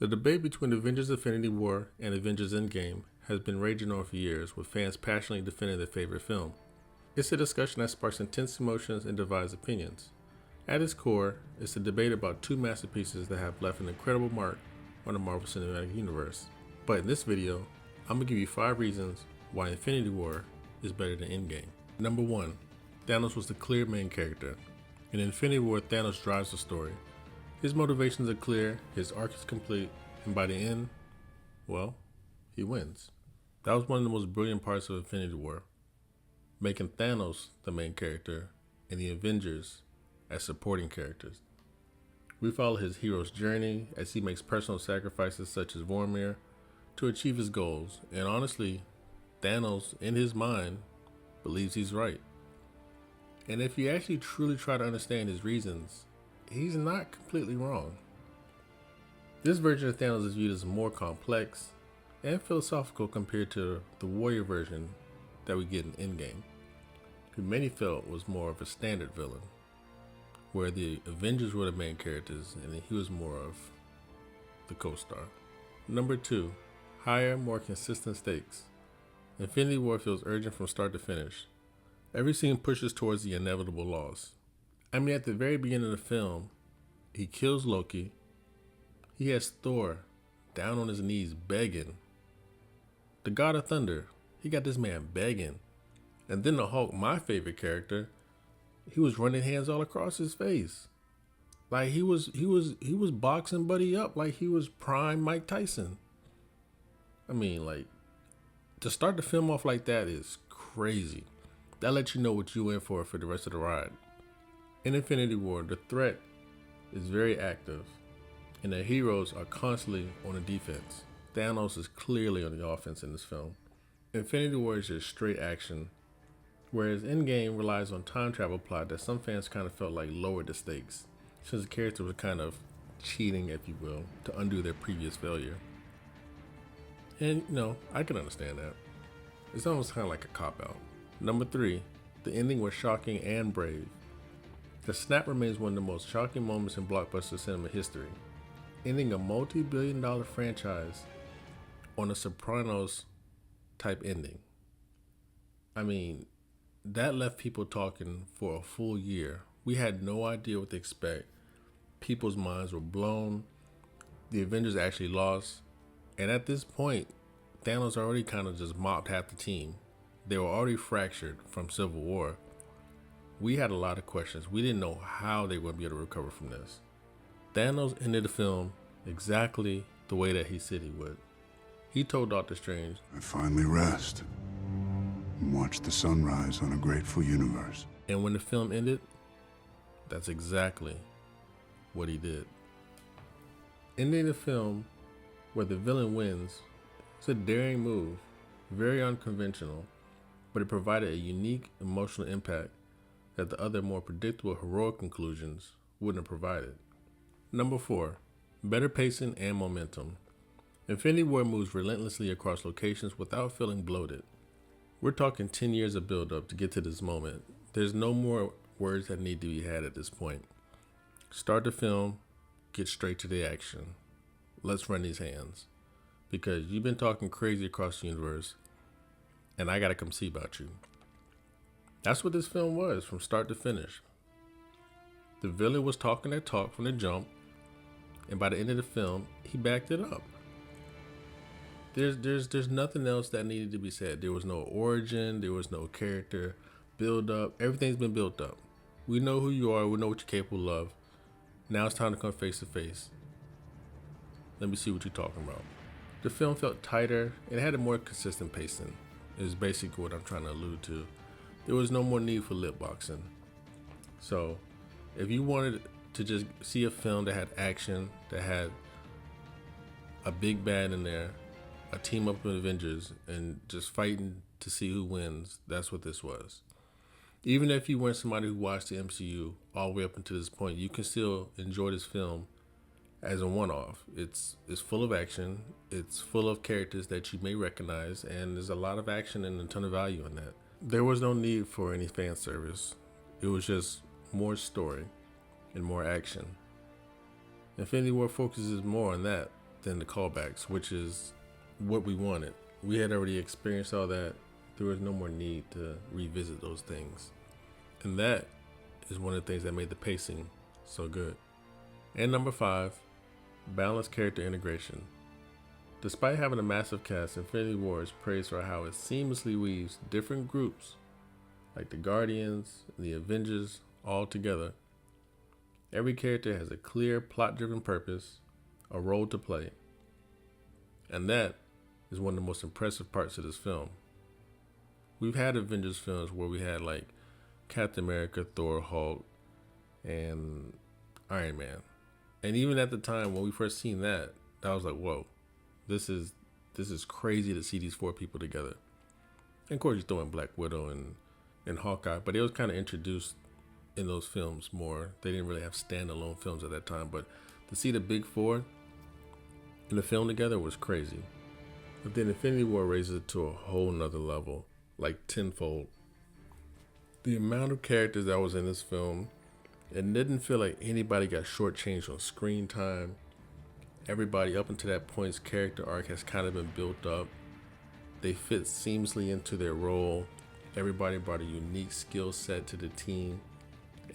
The debate between Avengers Infinity War and Avengers Endgame has been raging on for years, with fans passionately defending their favorite film. It's a discussion that sparks intense emotions and divides opinions. At its core, it's a debate about two masterpieces that have left an incredible mark on the Marvel Cinematic Universe. But in this video, I'm going to give you 5 reasons why Infinity War is better than Endgame. Number 1. Thanos was the clear main character. In Infinity War, Thanos drives the story. His motivations are clear, his arc is complete, and by the end, well, he wins. That was one of the most brilliant parts of Infinity War, making Thanos the main character and the Avengers as supporting characters. We follow his hero's journey as he makes personal sacrifices such as Vormir to achieve his goals, and honestly, Thanos, in his mind, believes he's right. And if you actually truly try to understand his reasons, he's not completely wrong. This version of Thanos is viewed as more complex and philosophical compared to the warrior version that we get in Endgame, who many felt was more of a standard villain, where the Avengers were the main characters and he was more of the co-star. Number 2, higher, more consistent stakes. Infinity War feels urgent from start to finish. Every scene pushes towards the inevitable loss. I mean, at the very beginning of the film, he kills Loki. He has Thor down on his knees begging. The God of Thunder, he got this man begging. And then the Hulk, my favorite character, he was running hands all across his face. Like he was boxing Buddy up like he was prime Mike Tyson. I mean, like, to start the film off like that is crazy. That lets you know what you in for the rest of the ride. In Infinity War, the threat is very active, and the heroes are constantly on the defense. Thanos is clearly on the offense in this film. Infinity War is just straight action, whereas Endgame relies on time travel plot that some fans kind of felt like lowered the stakes, since the characters were kind of cheating, if you will, to undo their previous failure. And, I can understand that. It's almost kind of like a cop-out. Number 3, the ending was shocking and brave. The snap remains one of the most shocking moments in blockbuster cinema history, ending a multi-billion-dollar franchise on a Sopranos type ending. I mean, that left people talking for a full year. We had no idea what to expect. People's minds were blown. The Avengers actually lost. And at this point, Thanos already kind of just mopped half the team. They were already fractured from Civil War. We had a lot of questions. We didn't know how they would be able to recover from this. Thanos ended the film exactly the way that he said he would. He told Doctor Strange, "I finally rest and watch the sunrise on a grateful universe." And when the film ended, that's exactly what he did. Ending the film where the villain wins is a daring move, very unconventional, but it provided a unique emotional impact that the other more predictable heroic conclusions wouldn't have provided. Number 4, better pacing and momentum. Infinity War moves relentlessly across locations without feeling bloated. We're talking 10 years of build-up to get to this moment. There's no more words that need to be had at this point. Start the film, get straight to the action. Let's run these hands. Because you've been talking crazy across the universe, and I gotta come see about you. That's what this film was from start to finish. The villain was talking that talk from the jump, and by the end of the film, he backed it up. There's nothing else that needed to be said. There was no origin, there was no character build up. Everything's been built up. We know who you are, we know what you're capable of. Now it's time to come face to face. Let me see what you're talking about. The film felt tighter, it had a more consistent pacing, is basically what I'm trying to allude to. There was no more need for lip boxing. So, if you wanted to just see a film that had action, that had a big bad in there, a team up with Avengers, and just fighting to see who wins, that's what this was. Even if you weren't somebody who watched the MCU all the way up until this point, you can still enjoy this film as a one-off. It's full of action, it's full of characters that you may recognize, and there's a lot of action and a ton of value in that. There was no need for any fan service. It was just more story and more action. Infinity War focuses more on that than the callbacks, which is what we wanted. We had already experienced all that. There was no more need to revisit those things. And that is one of the things that made the pacing so good. And number 5, balanced character integration. Despite having a massive cast, Infinity War is praised for how it seamlessly weaves different groups, like the Guardians and the Avengers, all together. Every character has a clear, plot-driven purpose, a role to play. And that is one of the most impressive parts of this film. We've had Avengers films where we had like Captain America, Thor, Hulk, and Iron Man. And even at the time when we first seen that, I was like, whoa, this is crazy to see these 4 people together. And of course you throw in Black Widow and Hawkeye, but it was kind of introduced in those films more. They didn't really have standalone films at that time, but to see the big 4 in the film together was crazy. But then Infinity War raises it to a whole nother level, like tenfold. The amount of characters that was in this film, it didn't feel like anybody got shortchanged on screen time. Everybody up until that point's character arc has kind of been built up. They fit seamlessly into their role. Everybody brought a unique skill set to the team.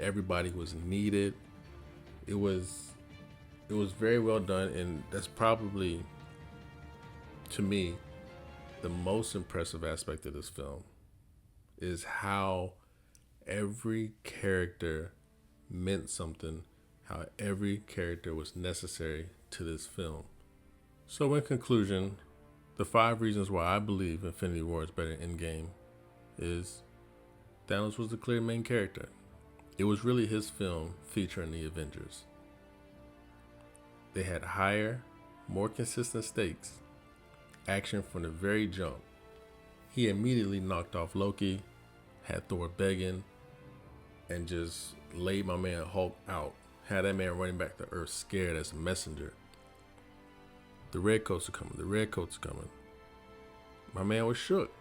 Everybody was needed. It was very well done, and that's probably, to me, the most impressive aspect of this film is how every character meant something, how every character was necessary to this film. So in conclusion, the 5 reasons why I believe Infinity War is better than Endgame is Thanos was the clear main character. It was really his film featuring the Avengers. They had higher, more consistent stakes, action from the very jump. He immediately knocked off Loki, had Thor begging, and just laid my man Hulk out. Had that man running back to Earth scared as a messenger. The redcoats are coming, the redcoats are coming. My man was shook.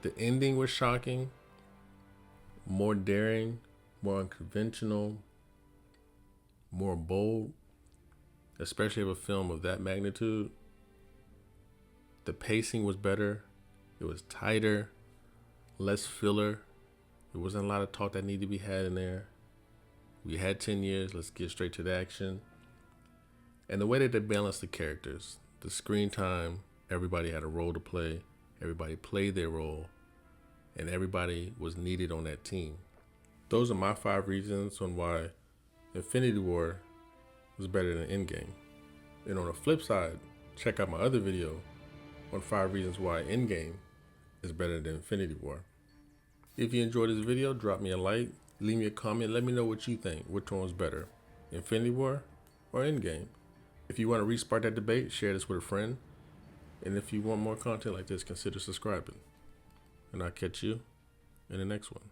The ending was shocking, more daring, more unconventional, more bold, especially of a film of that magnitude. The pacing was better. It was tighter, less filler. There wasn't a lot of talk that needed to be had in there. We had 10 years. Let's get straight to the action. And the way that they balanced the characters, the screen time, everybody had a role to play. Everybody played their role. And everybody was needed on that team. Those are my 5 reasons on why Infinity War was better than Endgame. And on the flip side, check out my other video on 5 reasons why Endgame is better than Infinity War. If you enjoyed this video, drop me a like, leave me a comment, let me know what you think. Which one was better, Infinity War or Endgame? If you want to re-spark that debate, share this with a friend. And if you want more content like this, consider subscribing. And I'll catch you in the next one.